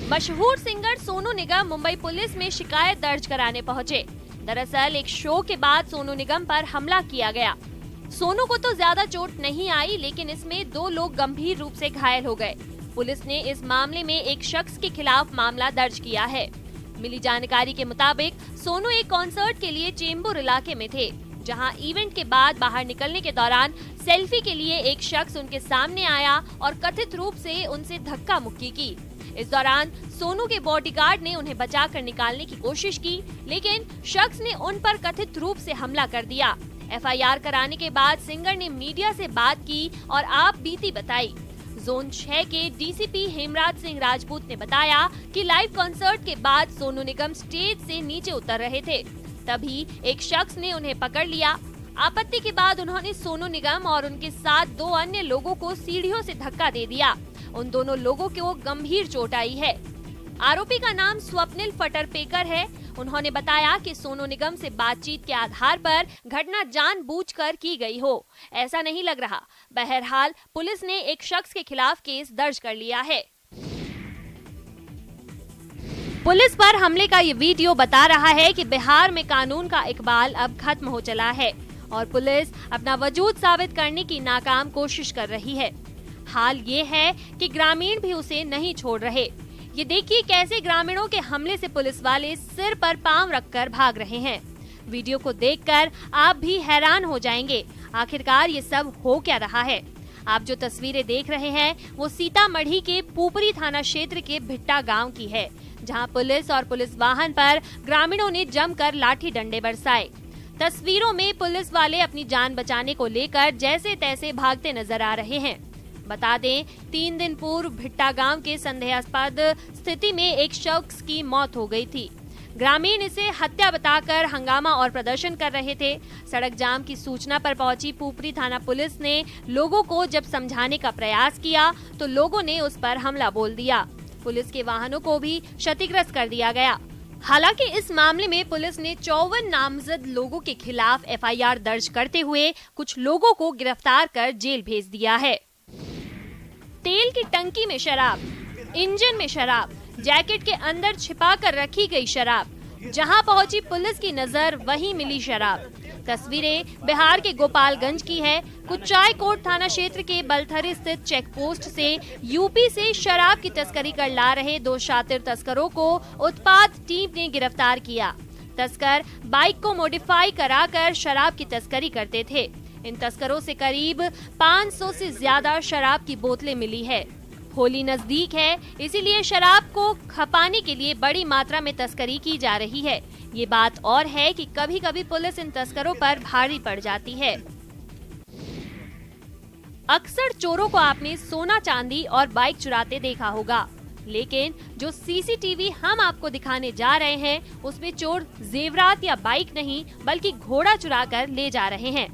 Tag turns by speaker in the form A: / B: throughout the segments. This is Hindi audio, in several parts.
A: मशहूर सिंगर सोनू निगम मुंबई पुलिस में शिकायत दर्ज कराने पहुंचे। दरअसल एक शो के बाद सोनू निगम पर हमला किया गया। सोनू को तो ज्यादा चोट नहीं आई, लेकिन इसमें 2 लोग गंभीर रूप से घायल हो गए। पुलिस ने इस मामले में एक शख्स के खिलाफ मामला दर्ज किया है। मिली जानकारी के मुताबिक सोनू एक कॉन्सर्ट के लिए चेंबूर इलाके में थे, जहां इवेंट के बाद बाहर निकलने के दौरान सेल्फी के लिए एक शख्स उनके सामने आया और कथित रूप से उनसे धक्का मुक्की की। इस दौरान सोनू के बॉडीगार्ड ने उन्हें बचाकर निकालने की कोशिश की, लेकिन शख्स ने उन पर कथित रूप से हमला कर दिया। एफआईआर कराने के बाद सिंगर ने मीडिया से बात की और आप बीती बताई। जोन 6 के डीसीपी हेमराज सिंह राजपूत ने बताया कि लाइव कॉन्सर्ट के बाद सोनू निगम स्टेज से नीचे उतर रहे थे, तभी एक शख्स ने उन्हें पकड़ लिया। आपत्ति के बाद उन्होंने सोनू निगम और उनके साथ 2 अन्य लोगों को सीढ़ियों से धक्का दे दिया। उन दोनों लोगों को गंभीर चोट आई है। आरोपी का नाम स्वप्निल फटरपेकर है। उन्होंने बताया कि सोनू निगम से बातचीत के आधार पर घटना जानबूझकर की गई हो, ऐसा नहीं लग रहा। बहरहाल पुलिस ने एक शख्स के खिलाफ केस दर्ज कर लिया है। पुलिस पर हमले का ये वीडियो बता रहा है कि बिहार में कानून का इकबाल अब खत्म हो चला है और पुलिस अपना वजूद साबित करने की नाकाम कोशिश कर रही है। हाल ये है कि ग्रामीण भी उसे नहीं छोड़ रहे। ये देखिए कैसे ग्रामीणों के हमले से पुलिस वाले सिर पर पांव रखकर भाग रहे हैं। वीडियो को देखकर आप भी हैरान हो जाएंगे, आखिरकार ये सब हो क्या रहा है। आप जो तस्वीरें देख रहे हैं वो सीतामढ़ी के पुपरी थाना क्षेत्र के भिट्टा गांव की है, जहां पुलिस और पुलिस वाहन पर ग्रामीणों ने जमकर लाठी डंडे बरसाए। तस्वीरों में पुलिस वाले अपनी जान बचाने को लेकर जैसे तैसे भागते नजर आ रहे हैं। बता दें, 3 दिन पूर्व भिट्टा गांव के संदेहास्पद स्थिति में एक शख्स की मौत हो गई थी। ग्रामीण इसे हत्या बताकर हंगामा और प्रदर्शन कर रहे थे। सड़क जाम की सूचना पर पहुंची पुपरी थाना पुलिस ने लोगों को जब समझाने का प्रयास किया तो लोगों ने उस पर हमला बोल दिया। पुलिस के वाहनों को भी क्षतिग्रस्त कर दिया गया। हालांकि इस मामले में पुलिस ने 54 नामजद लोगों के खिलाफ एफआईआर दर्ज करते हुए कुछ लोगों को गिरफ्तार कर जेल भेज दिया है। तेल की टंकी में शराब, इंजन में शराब, जैकेट के अंदर छिपा कर रखी गई शराब। जहां पहुंची पुलिस की नजर वहीं मिली शराब। तस्वीरें बिहार के गोपालगंज की है। कुचायकोट थाना क्षेत्र के बलथरी स्थित चेक पोस्ट से यूपी से शराब की तस्करी कर ला रहे 2 शातिर तस्करों को उत्पाद टीम ने गिरफ्तार किया। तस्कर बाइक को मॉडिफाई कराकर शराब की तस्करी करते थे। इन तस्करों से करीब 500 से ज्यादा शराब की बोतलें मिली है। होली नजदीक है, इसीलिए शराब को खपाने के लिए बड़ी मात्रा में तस्करी की जा रही है। ये बात और है कि कभी कभी पुलिस इन तस्करों पर भारी पड़ जाती है। अक्सर चोरों को आपने सोना चांदी और बाइक चुराते देखा होगा, लेकिन जो सीसीटीवी हम आपको दिखाने जा रहे हैं उसमें चोर जेवरात या बाइक नहीं बल्कि घोड़ा चुरा कर ले जा रहे हैं।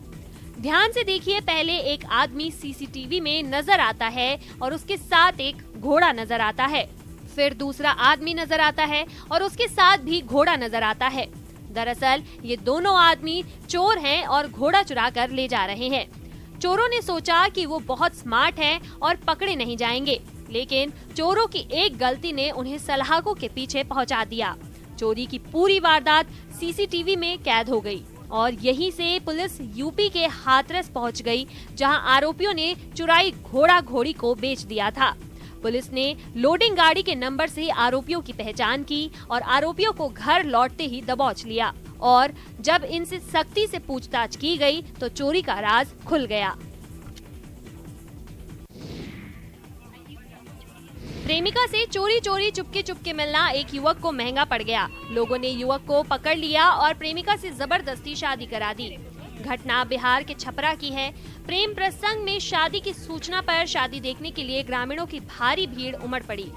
A: ध्यान से देखिए, पहले एक आदमी सीसीटीवी में नजर आता है और उसके साथ एक घोड़ा नजर आता है, फिर दूसरा आदमी नजर आता है और उसके साथ भी घोड़ा नजर आता है। दरअसल ये दोनों आदमी चोर हैं और घोड़ा चुरा कर ले जा रहे हैं। चोरों ने सोचा कि वो बहुत स्मार्ट हैं और पकड़े नहीं जाएंगे, लेकिन चोरों की एक गलती ने उन्हें सलाखों के पीछे पहुंचा दिया। चोरी की पूरी वारदात सीसीटीवी में कैद हो गई और यहीं से पुलिस यूपी के हाथरस पहुंच गई, जहां आरोपियों ने चुराई घोड़ा घोड़ी को बेच दिया था। पुलिस ने लोडिंग गाड़ी के नंबर से आरोपियों की पहचान की और आरोपियों को घर लौटते ही दबोच लिया और जब इनसे सख्ती से पूछताछ की गई तो चोरी का राज खुल गया। प्रेमिका से चोरी चोरी चुपके चुपके मिलना एक युवक को महंगा पड़ गया। लोगों ने युवक को पकड़ लिया और प्रेमिका से जबरदस्ती शादी करा दी। घटना बिहार के छपरा की है। प्रेम प्रसंग में शादी की सूचना पर शादी देखने के लिए ग्रामीणों की भारी भीड़ उमड़ पड़ी।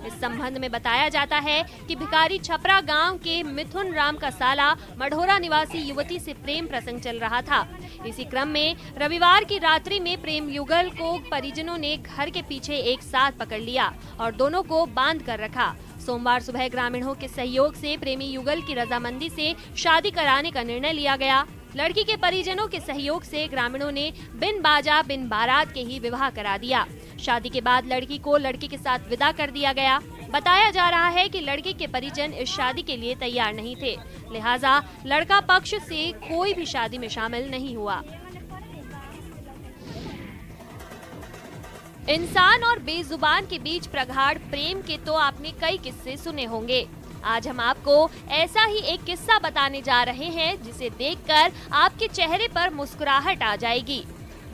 A: इस संबंध में बताया जाता है कि भिखारी छपरा गांव के मिथुन राम का साला मढ़ोरा निवासी युवती से प्रेम प्रसंग चल रहा था। इसी क्रम में रविवार की रात्रि में प्रेम युगल को परिजनों ने घर के पीछे एक साथ पकड़ लिया और दोनों को बांध कर रखा। सोमवार सुबह ग्रामीणों के सहयोग से प्रेमी युगल की रजामंदी से शादी कराने का निर्णय लिया गया। लड़की के परिजनों के सहयोग से ग्रामीणों ने बिन बाजा बिन बारात के ही विवाह करा दिया। शादी के बाद लड़की को लड़के के साथ विदा कर दिया गया। बताया जा रहा है कि लड़के के परिजन इस शादी के लिए तैयार नहीं थे, लिहाजा लड़का पक्ष से कोई भी शादी में शामिल नहीं हुआ। इंसान और बेजुबान के बीच प्रगाढ़ प्रेम के तो आपने कई किस्से सुने होंगे। आज हम आपको ऐसा ही एक किस्सा बताने जा रहे हैं जिसे देखकर आपके चेहरे पर मुस्कुराहट आ जाएगी।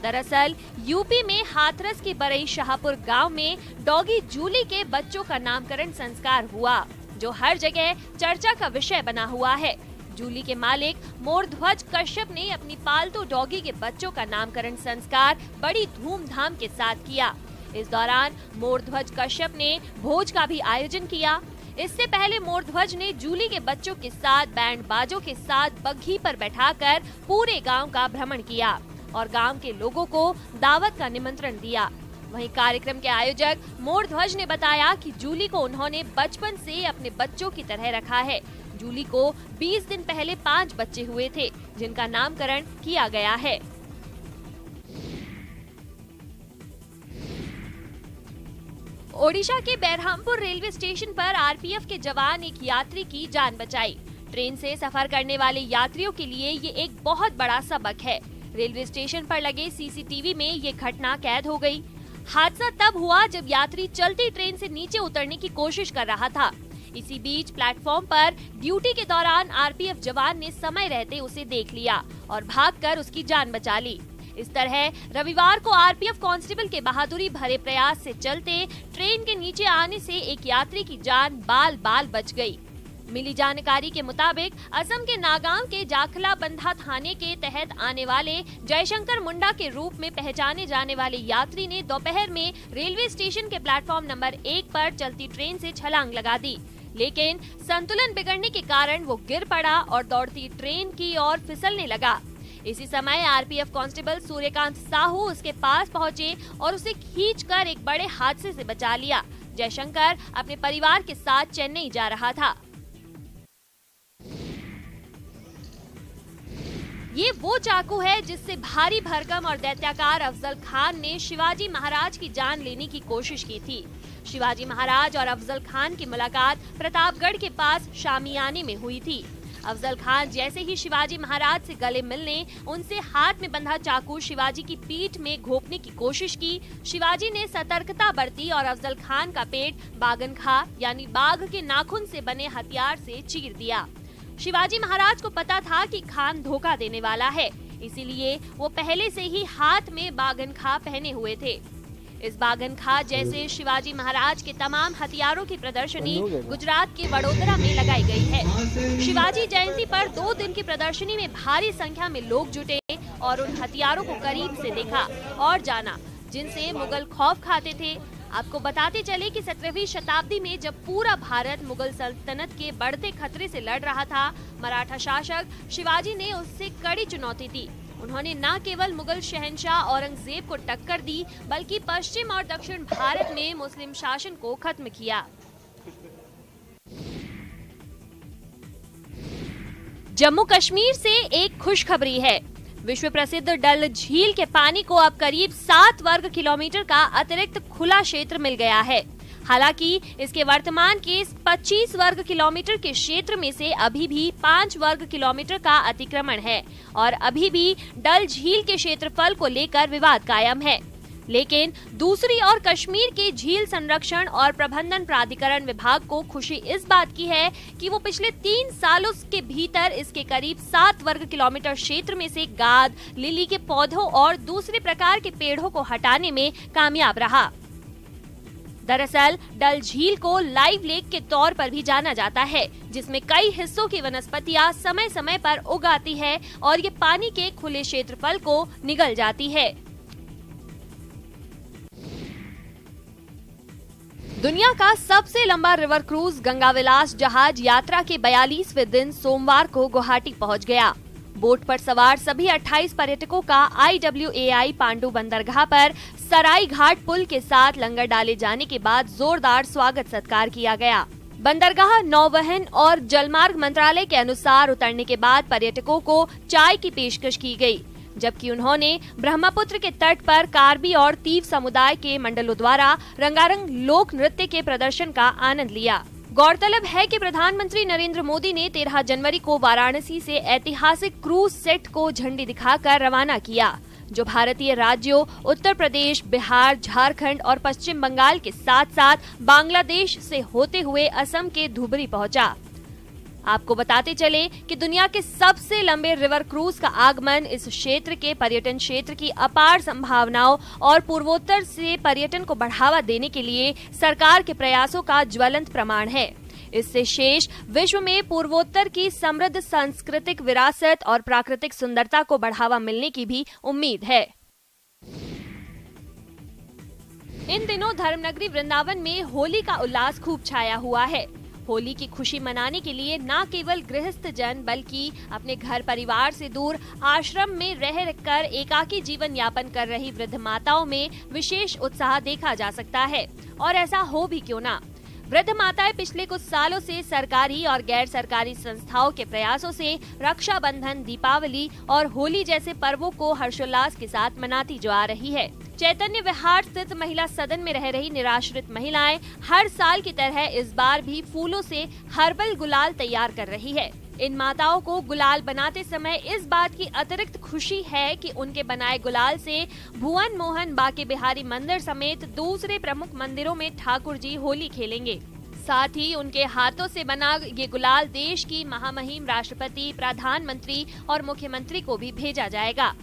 A: दरअसल यूपी में हाथरस के बरई शाहपुर गांव में डॉगी जूली के बच्चों का नामकरण संस्कार हुआ, जो हर जगह चर्चा का विषय बना हुआ है। जूली के मालिक मोरध्वज कश्यप ने अपनी पालतू डॉगी के बच्चों का नामकरण संस्कार बड़ी धूमधाम के साथ किया। इस दौरान मोरध्वज कश्यप ने भोज का भी आयोजन किया। इससे पहले मोरध्वज ने जूली के बच्चों के साथ बैंड बाजों के साथ बग्घी पर बैठाकर पूरे गांव का भ्रमण किया और गांव के लोगों को दावत का निमंत्रण दिया। वहीं कार्यक्रम के आयोजक मोरध्वज ने बताया कि जूली को उन्होंने बचपन से अपने बच्चों की तरह रखा है। जूली को 20 दिन पहले 5 बच्चे हुए थे, जिनका नामकरण किया गया है। ओडिशा के बेरहामपुर रेलवे स्टेशन पर आरपीएफ के जवान एक यात्री की जान बचाई। ट्रेन से सफर करने वाले यात्रियों के लिए ये एक बहुत बड़ा सबक है। रेलवे स्टेशन पर लगे सीसीटीवी में ये घटना कैद हो गई। हादसा तब हुआ जब यात्री चलती ट्रेन से नीचे उतरने की कोशिश कर रहा था। इसी बीच प्लेटफॉर्म पर ड्यूटी के दौरान आरपीएफ जवान ने समय रहते उसे देख लिया और भागकर उसकी जान बचा ली। इस तरह रविवार को आरपीएफ कांस्टेबल के बहादुरी भरे प्रयास से चलते ट्रेन के नीचे आने से एक यात्री की जान बाल बाल बच गई। मिली जानकारी के मुताबिक असम के नागांव के जाखला बंधा थाने के तहत आने वाले जयशंकर मुंडा के रूप में पहचाने जाने वाले यात्री ने दोपहर में रेलवे स्टेशन के प्लेटफॉर्म नंबर 1 पर चलती ट्रेन से छलांग लगा दी, लेकिन संतुलन बिगड़ने के कारण वो गिर पड़ा और दौड़ती ट्रेन की ओर फिसलने लगा। इसी समय आरपीएफ कांस्टेबल सूर्यकांत साहू उसके पास पहुंचे और उसे खींचकर एक बड़े हादसे से बचा लिया। जयशंकर अपने परिवार के साथ चेन्नई जा रहा था। ये वो चाकू है जिससे भारी भरकम और दैत्याकार अफजल खान ने शिवाजी महाराज की जान लेने की कोशिश की थी। शिवाजी महाराज और अफजल खान की मुलाकात प्रतापगढ़ के पास शामियाने में हुई थी। अफजल खान जैसे ही शिवाजी महाराज से गले मिलने उनसे हाथ में बंधा चाकू शिवाजी की पीठ में घोंपने की कोशिश की। शिवाजी ने सतर्कता बरती और अफजल खान का पेट बागनखा यानी बाघ के नाखून से बने हथियार से चीर दिया। शिवाजी महाराज को पता था कि खान धोखा देने वाला है, इसीलिए वो पहले से ही हाथ में बागनखा पहने हुए थे। इस बागनखा जैसे शिवाजी महाराज के तमाम हथियारों की प्रदर्शनी गुजरात के वडोदरा में लगाई गई है। शिवाजी जयंती पर 2 दिन की प्रदर्शनी में भारी संख्या में लोग जुटे और उन हथियारों को करीब से देखा और जाना जिनसे मुगल खौफ खाते थे। आपको बताते चले कि 17वीं शताब्दी में जब पूरा भारत मुगल सल्तनत के बढ़ते खतरे से लड़ रहा था, मराठा शासक शिवाजी ने उससे कड़ी चुनौती दी। उन्होंने न केवल मुगल शहंशाह औरंगजेब को टक्कर दी, बल्कि पश्चिम और दक्षिण भारत में मुस्लिम शासन को खत्म किया। जम्मू कश्मीर से एक खुशखबरी है। विश्व प्रसिद्ध डल झील के पानी को अब करीब 7 वर्ग किलोमीटर का अतिरिक्त खुला क्षेत्र मिल गया है। हालांकि इसके वर्तमान के 25 वर्ग किलोमीटर के क्षेत्र में से अभी भी 5 वर्ग किलोमीटर का अतिक्रमण है और अभी भी डल झील के क्षेत्रफल को लेकर विवाद कायम है। लेकिन दूसरी ओर कश्मीर के झील संरक्षण और प्रबंधन प्राधिकरण विभाग को खुशी इस बात की है कि वो पिछले 3 सालों के भीतर इसके करीब 7 वर्ग किलोमीटर क्षेत्र में से गाद, लिली के पौधों और दूसरे प्रकार के पेड़ों को हटाने में कामयाब रहा। दरअसल डल झील को लाइव लेक के तौर पर भी जाना जाता है, जिसमें कई हिस्सों की वनस्पतियां समय समय पर उगाती है और ये पानी के खुले क्षेत्रफल को निगल जाती है। दुनिया का सबसे लंबा रिवर क्रूज गंगाविलास जहाज यात्रा के 42वें दिन सोमवार को गुवाहाटी पहुंच गया। बोट पर सवार सभी 28 पर्यटकों का IWAI पांडु बंदरगाह पर सराय घाट पुल के साथ लंगर डाले जाने के बाद जोरदार स्वागत सत्कार किया गया। बंदरगाह नौवहन और जलमार्ग मंत्रालय के अनुसार उतरने के बाद पर्यटकों को चाय की पेशकश की गई। जबकि उन्होंने ब्रह्मपुत्र के तट पर कार्बी और तीव समुदाय के मंडलों द्वारा रंगारंग लोक नृत्य के प्रदर्शन का आनंद लिया। गौरतलब है कि प्रधानमंत्री नरेंद्र मोदी ने 13 जनवरी को वाराणसी से ऐतिहासिक क्रूज सेट को झंडी दिखाकर रवाना किया, जो भारतीय राज्यों उत्तर प्रदेश, बिहार, झारखंड और पश्चिम बंगाल के साथ साथ बांग्लादेश से होते हुए असम के धुबरी पहुंचा। आपको बताते चले कि दुनिया के सबसे लंबे रिवर क्रूज का आगमन इस क्षेत्र के पर्यटन क्षेत्र की अपार संभावनाओं और पूर्वोत्तर से पर्यटन को बढ़ावा देने के लिए सरकार के प्रयासों का ज्वलंत प्रमाण है। इससे शेष विश्व में पूर्वोत्तर की समृद्ध सांस्कृतिक विरासत और प्राकृतिक सुंदरता को बढ़ावा मिलने की भी उम्मीद है। इन दिनों धर्मनगरी वृंदावन में होली का उल्लास खूब छाया हुआ है। होली की खुशी मनाने के लिए न केवल गृहस्थ जन बल्कि अपने घर परिवार से दूर आश्रम में रहकर एकाकी जीवन यापन कर रही वृद्ध माताओं में विशेष उत्साह देखा जा सकता है। और ऐसा हो भी क्यों ना। वृद्ध माताएं पिछले कुछ सालों से सरकारी और गैर सरकारी संस्थाओं के प्रयासों से रक्षाबंधन, दीपावली और होली जैसे पर्वों को हर्षोल्लास के साथ मनाती जो आ रही है। चैतन्य विहार स्थित महिला सदन में रह रही निराश्रित महिलाएं हर साल की तरह इस बार भी फूलों से हर्बल गुलाल तैयार कर रही है। इन माताओं को गुलाल बनाते समय इस बात की अतिरिक्त खुशी है कि उनके बनाए गुलाल से भुवन मोहन बांके बिहारी मंदिर समेत दूसरे प्रमुख मंदिरों में ठाकुर जी होली खेलेंगे। साथ ही उनके हाथों से बना ये गुलाल देश की महामहिम राष्ट्रपति, प्रधानमंत्री और मुख्यमंत्री को भी भेजा जाएगा।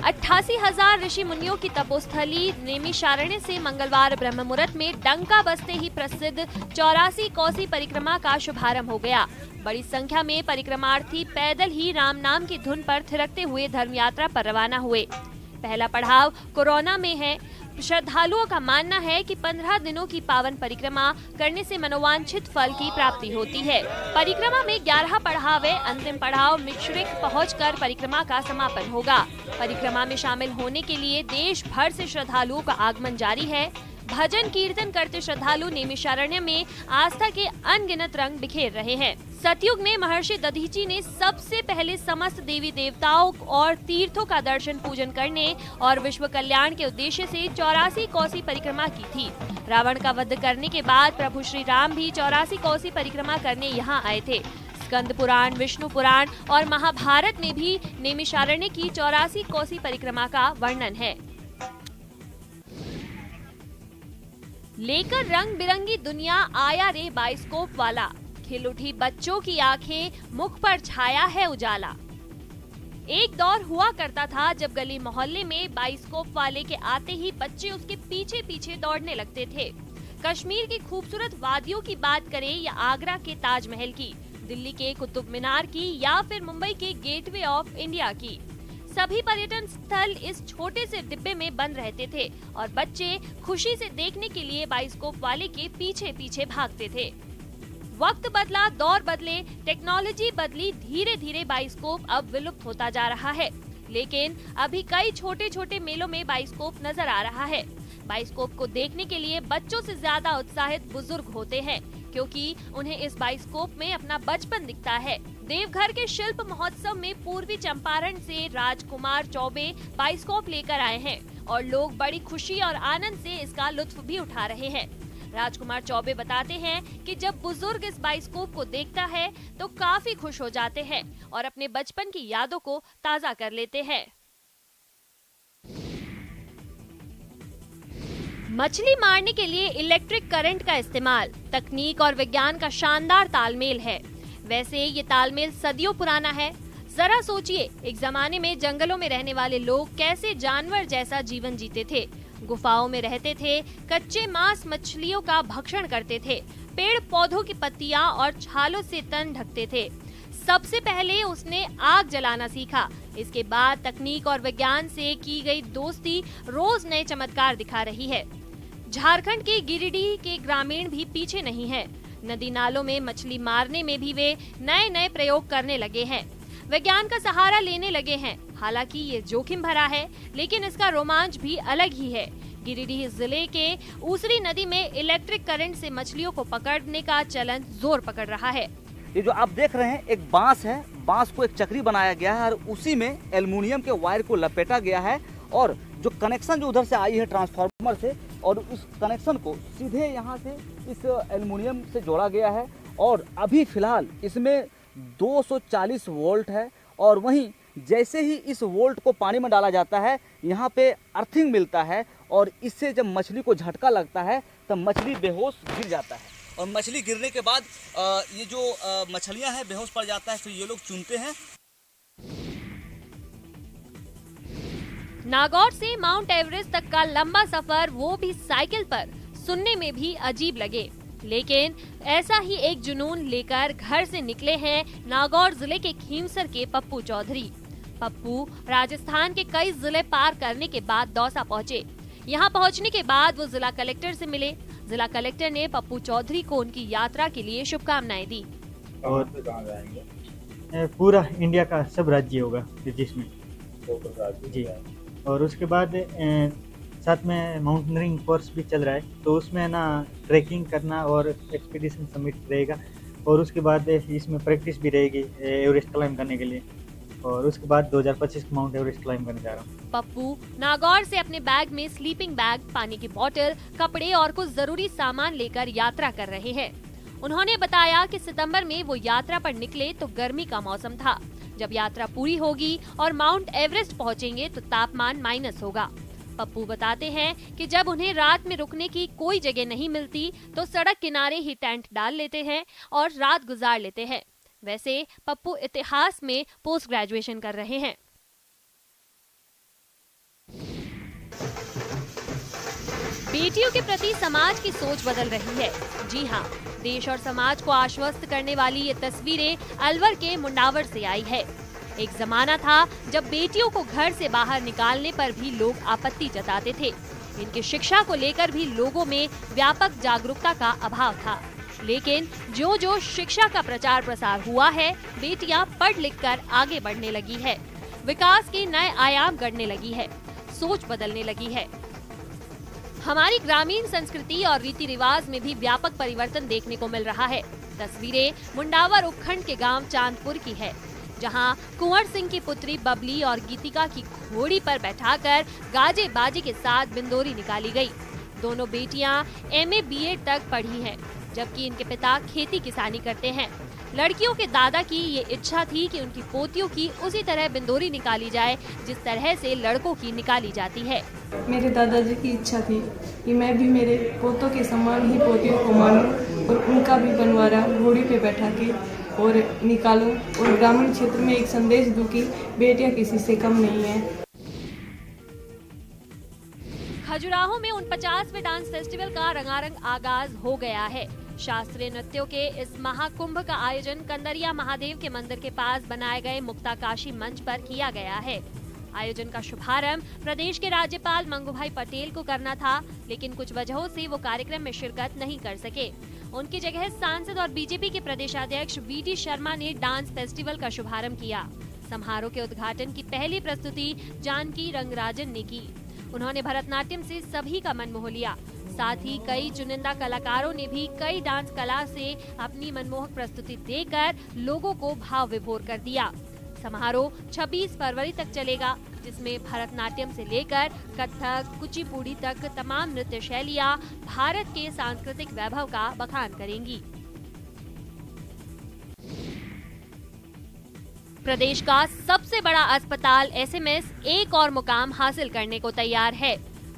A: अट्ठासी 80,000 ऋषि मुनियों की तपोस्थली नैमिषारण्य से मंगलवार ब्रह्म मुहूर्त में डंका बजते ही प्रसिद्ध 84 कोसी परिक्रमा का शुभारंभ हो गया। बड़ी संख्या में परिक्रमार्थी पैदल ही राम नाम की धुन पर थिरकते हुए धर्म यात्रा पर रवाना हुए। पहला पड़ाव कोरोना में है। श्रद्धालुओं का मानना है कि 15 दिनों की पावन परिक्रमा करने से मनोवांछित फल की प्राप्ति होती है। परिक्रमा में 11 पड़ाव है। अंतिम पड़ाव मिश्रिक पहुंचकर परिक्रमा का समापन होगा। परिक्रमा में शामिल होने के लिए देश भर से श्रद्धालुओं का आगमन जारी है। भजन कीर्तन करते श्रद्धालु नैमिषारण्य में आस्था के अनगिनत रंग बिखेर रहे हैं। सतयुग में महर्षि दधीची ने सबसे पहले समस्त देवी देवताओं और तीर्थों का दर्शन पूजन करने और विश्व कल्याण के उद्देश्य से 84 कोसी परिक्रमा की थी। रावण का वध करने के बाद प्रभु श्री राम भी 84 कोसी परिक्रमा करने यहाँ आए थे। स्कंद पुराण, विष्णु पुराण और महाभारत में भी नैमिषारण्य की 84 कोसी परिक्रमा का वर्णन है। लेकर रंग बिरंगी दुनिया आया रे बाइस्कोप वाला, खिल उठी बच्चों की आंखें, मुख पर छाया है उजाला। एक दौर हुआ करता था जब गली मोहल्ले में बाइस्कोप वाले के आते ही बच्चे उसके पीछे पीछे दौड़ने लगते थे। कश्मीर की खूबसूरत वादियों की बात करें या आगरा के ताजमहल की, दिल्ली के कुतुब मीनार की या फिर मुंबई के गेटवे ऑफ इंडिया की, सभी पर्यटन स्थल इस छोटे से डिब्बे में बंद रहते थे और बच्चे खुशी से देखने के लिए बाइस्कोप वाले के पीछे पीछे भागते थे। वक्त बदला, दौर बदले, टेक्नोलॉजी बदली, धीरे धीरे बाइस्कोप अब विलुप्त होता जा रहा है। लेकिन अभी कई छोटे छोटे मेलों में बाइस्कोप नजर आ रहा है। बाइस्कोप को देखने के लिए बच्चों से ज्यादा उत्साहित बुजुर्ग होते हैं, क्योंकि उन्हें इस बाइस्कोप में अपना बचपन दिखता है। देवघर के शिल्प महोत्सव में पूर्वी चंपारण से राजकुमार चौबे बाइस्कोप लेकर आए हैं और लोग बड़ी खुशी और आनंद से इसका लुत्फ भी उठा रहे हैं। राजकुमार चौबे बताते हैं कि जब बुजुर्ग इस बाइस्कोप को देखता है तो काफी खुश हो जाते हैं और अपने बचपन की यादों को ताजा कर लेते हैं। मछली मारने के लिए इलेक्ट्रिक करंट का इस्तेमाल तकनीक और विज्ञान का शानदार तालमेल है। वैसे ये तालमेल सदियों पुराना है। जरा सोचिए, एक जमाने में जंगलों में रहने वाले लोग कैसे जानवर जैसा जीवन जीते थे। गुफाओं में रहते थे, कच्चे मांस मछलियों का भक्षण करते थे, पेड़ पौधों की पत्तियां और छालों से तन ढकते थे। सबसे पहले उसने आग जलाना सीखा। इसके बाद तकनीक और विज्ञान से की गई दोस्ती रोज नए चमत्कार दिखा रही है। झारखंड के गिरिडीह के ग्रामीण भी पीछे नहीं है। नदी नालों में मछली मारने में भी वे नए नए प्रयोग करने लगे हैं, विज्ञान का सहारा लेने लगे हैं। हालांकि ये जोखिम भरा है, लेकिन इसका रोमांच भी अलग ही है। गिरिडीह जिले के ऊसरी नदी में इलेक्ट्रिक करंट से मछलियों को पकड़ने का चलन जोर पकड़ रहा है।
B: ये जो आप देख रहे हैं एक बांस है, बांस को एक चक्री बनाया गया है और उसी में एल्युमिनियम के वायर को लपेटा गया है और जो कनेक्शन जो उधर से आई है ट्रांसफार्मर से, और उस कनेक्शन को सीधे यहाँ से इस एल्युमिनियम से जोड़ा गया है और अभी फिलहाल इसमें 240 वोल्ट है। और वहीं जैसे ही इस वोल्ट को पानी में डाला जाता है यहाँ पे अर्थिंग मिलता है और इससे जब मछली को झटका लगता है तब मछली बेहोश गिर जाता है और मछली गिरने के बाद ये जो मछलियां हैं बेहोश पड़ जाता है, फिर ये लोग चुनते हैं।
A: नागौर से माउंट एवरेस्ट तक का लंबा सफर, वो भी साइकिल पर, सुनने में भी अजीब लगे, लेकिन ऐसा ही एक जुनून लेकर घर से निकले हैं नागौर जिले के खीमसर के पप्पू चौधरी। पप्पू राजस्थान के कई जिले पार करने के बाद दौसा पहुँचे। यहाँ पहुँचने के बाद वो जिला कलेक्टर से मिले। जिला कलेक्टर ने पप्पू चौधरी को उनकी यात्रा के लिए शुभकामनाएं दी।
C: और पूरा इंडिया का सब राज्य होगा जिसमें जी, और उसके बाद साथ में माउंटेनियरिंग कोर्स भी चल रहा है, तो उसमें ना ट्रैकिंग करना और एक्सपीडिशन समिट रहेगा और उसके बाद इसमें प्रैक्टिस भी रहेगी एवरेस्ट क्लाइंब करने के लिए। और उसके बाद 2025 माउंट एवरेस्ट क्लाइंब करने जा रहा हूँ।
A: पप्पू नागौर से अपने बैग में स्लीपिंग बैग, पानी की बोतल, कपड़े और कुछ जरूरी सामान लेकर यात्रा कर रहे हैं। उन्होंने बताया कि सितंबर में वो यात्रा पर निकले तो गर्मी का मौसम था। जब यात्रा पूरी होगी और माउंट एवरेस्ट पहुंचेंगे तो तापमान माइनस होगा। पप्पू बताते हैं कि जब उन्हें रात में रुकने की कोई जगह नहीं मिलती तो सड़क किनारे ही टेंट डाल लेते हैं और रात गुजार लेते हैं। वैसे पप्पू इतिहास में पोस्ट ग्रेजुएशन कर रहे हैं। बेटियों के प्रति समाज की सोच बदल रही है। जी हाँ, देश और समाज को आश्वस्त करने वाली ये तस्वीरें अलवर के मुंडावर से आई है। एक जमाना था जब बेटियों को घर से बाहर निकालने पर भी लोग आपत्ति जताते थे। इनकी शिक्षा को लेकर भी लोगों में व्यापक जागरूकता का अभाव था, लेकिन जो जो शिक्षा का प्रचार प्रसार हुआ है, बेटियां पढ़ लिख कर आगे बढ़ने लगी है, विकास के नए आयाम गढ़ने लगी है, सोच बदलने लगी है। हमारी ग्रामीण संस्कृति और रीति रिवाज में भी व्यापक परिवर्तन देखने को मिल रहा है। तस्वीरें मुंडावर उपखंड के गांव चांदपुर की है, जहां कुंवर सिंह की पुत्री बबली और गीतिका की घोड़ी पर बैठाकर गाजे बाजे के साथ बिंदोरी निकाली गई। दोनों बेटियां MA BEd तक पढ़ी हैं, जबकि इनके पिता खेती किसानी करते हैं। लड़कियों के दादा की ये इच्छा थी कि उनकी पोतियों की उसी तरह बिंदोरी निकाली जाए जिस तरह से लड़कों की निकाली जाती है।
D: मेरे दादाजी की इच्छा थी कि मैं भी मेरे पोतों के समान ही पोतियों को मानूं और उनका भी बनवारा घोड़ी पे बैठा के और निकालूं और ग्रामीण क्षेत्र में एक संदेश दूं कि बेटियां किसी से कम नहीं है।
A: खजुराहो में 49वें डांस फेस्टिवल का रंगारंग आगाज हो गया है। शास्त्रीय नृत्यों के इस महाकुंभ का आयोजन कंदरिया महादेव के मंदिर के पास बनाए गए मुक्ताकाशी मंच पर किया गया है। आयोजन का शुभारंभ प्रदेश के राज्यपाल मंगूभाई पटेल को करना था, लेकिन कुछ वजहों से वो कार्यक्रम में शिरकत नहीं कर सके। उनकी जगह सांसद और बीजेपी के प्रदेशाध्यक्ष VD शर्मा ने डांस फेस्टिवल का शुभारंभ किया। समारोह के उद्घाटन की पहली प्रस्तुति जानकी रंगराजन ने की। उन्होंने भरतनाट्यम से सभी का मन मोह लिया। साथ ही कई चुनिंदा कलाकारों ने भी कई डांस कला से अपनी मनमोहक प्रस्तुति देकर लोगों को भाव विभोर कर दिया। समारोह 26 फरवरी तक चलेगा, जिसमें भरतनाट्यम से लेकर कथक, कुचिपुड़ी तक तमाम नृत्य शैलियां भारत के सांस्कृतिक वैभव का बखान करेंगी। प्रदेश का सबसे बड़ा अस्पताल SMS एक और मुकाम हासिल करने को तैयार है।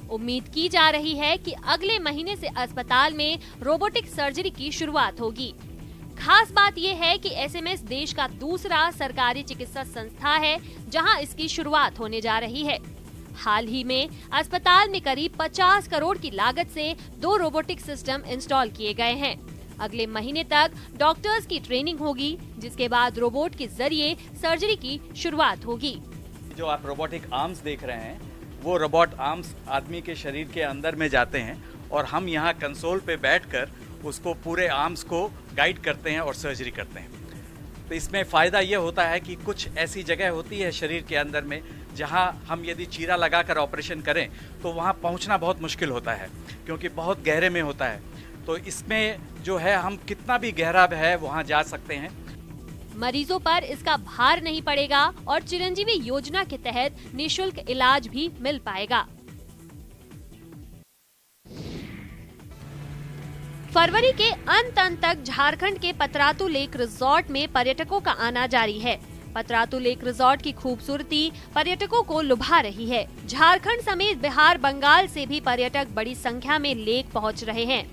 A: उम्मीद की जा रही है कि अगले महीने से अस्पताल में रोबोटिक सर्जरी की शुरुआत होगी। खास बात यह है कि SMS देश का दूसरा सरकारी चिकित्सा संस्था है जहां इसकी शुरुआत होने जा रही है। हाल ही में अस्पताल में करीब 50 करोड़ की लागत से 2 रोबोटिक सिस्टम इंस्टॉल किए गए हैं। अगले महीने तक डॉक्टर्स की ट्रेनिंग होगी, जिसके बाद रोबोट के जरिए सर्जरी की शुरुआत होगी।
E: जो आप रोबोटिक आर्म्स देख रहे हैं, वो रोबोट आर्म्स आदमी के शरीर के अंदर में जाते हैं और हम यहाँ कंसोल पे बैठकर उसको पूरे आर्म्स को गाइड करते हैं और सर्जरी करते हैं। तो इसमें फ़ायदा ये होता है कि कुछ ऐसी जगह होती है शरीर के अंदर में जहाँ हम यदि चीरा लगाकर ऑपरेशन करें तो वहाँ पहुँचना बहुत मुश्किल होता है, क्योंकि बहुत गहरे में होता है। तो इसमें जो है हम कितना भी गहरा है वहाँ जा सकते हैं।
A: मरीजों पर इसका भार नहीं पड़ेगा और चिरंजीवी योजना के तहत निःशुल्क इलाज भी मिल पाएगा। फरवरी के अंत तक झारखंड के पतरातू लेक रिजॉर्ट में पर्यटकों का आना जारी है। पतरातू लेक रिजॉर्ट की खूबसूरती पर्यटकों को लुभा रही है। झारखंड समेत बिहार, बंगाल से भी पर्यटक बड़ी संख्या में लेक पहुंच रहे हैं।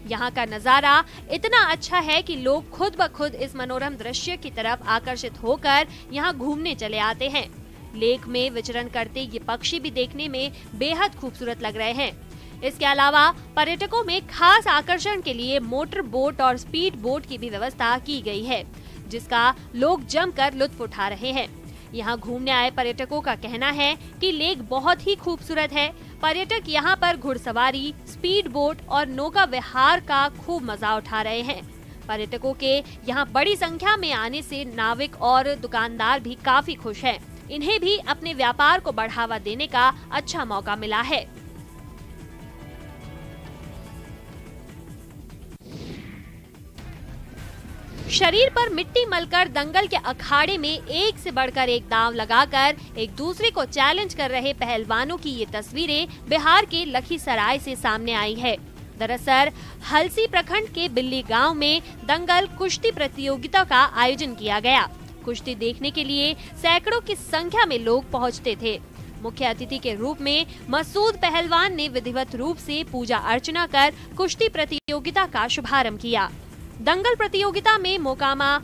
A: यहाँ का नजारा इतना अच्छा है कि लोग खुद ब खुद इस मनोरम दृश्य की तरफ आकर्षित होकर यहाँ घूमने चले आते हैं। लेक में विचरण करते ये पक्षी भी देखने में बेहद खूबसूरत लग रहे हैं। इसके अलावा पर्यटकों में खास आकर्षण के लिए मोटर बोट और स्पीड बोट की भी व्यवस्था की गई है, जिसका लोग जमकर लुत्फ उठा रहे हैं। यहाँ घूमने आए पर्यटकों का कहना है कि लेक बहुत ही खूबसूरत है। पर्यटक यहाँ पर घुड़सवारी, स्पीड बोट और नौका विहार का खूब मजा उठा रहे हैं। पर्यटकों के यहाँ बड़ी संख्या में आने से नाविक और दुकानदार भी काफी खुश हैं। इन्हें भी अपने व्यापार को बढ़ावा देने का अच्छा मौका मिला है। शरीर पर मिट्टी मलकर दंगल के अखाड़े में एक से बढ़कर एक दांव लगाकर एक दूसरे को चैलेंज कर रहे पहलवानों की ये तस्वीरें बिहार के लखीसराय से सामने आई है। दरअसल हलसी प्रखंड के बिल्ली गांव में दंगल कुश्ती प्रतियोगिता का आयोजन किया गया। कुश्ती देखने के लिए सैकड़ों की संख्या में लोग पहुंचते थे। मुख्य अतिथि के रूप में मसूद पहलवान ने विधिवत रूप से पूजा अर्चना कर कुश्ती प्रतियोगिता का शुभारंभ किया। दंगल प्रतियोगिता में मोकामा,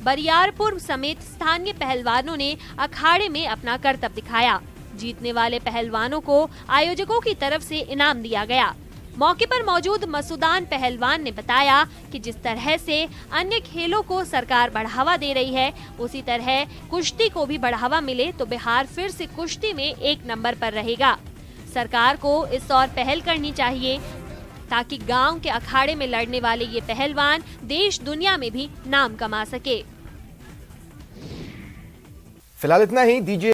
A: बरियारपुर समेत स्थानीय पहलवानों ने अखाड़े में अपना करतब दिखाया। जीतने वाले पहलवानों को आयोजकों की तरफ से इनाम दिया गया। मौके पर मौजूद मसूदान पहलवान ने बताया कि जिस तरह से अन्य खेलों को सरकार बढ़ावा दे रही है, उसी तरह कुश्ती को भी बढ़ावा मिले तो बिहार फिर से कुश्ती में 1 नंबर पर रहेगा। सरकार को इस ओर पहल करनी चाहिए ताकि गांव के अखाड़े में लड़ने वाले ये पहलवान देश दुनिया में भी नाम कमा सके।
F: फिलहाल इतना ही। दीजिए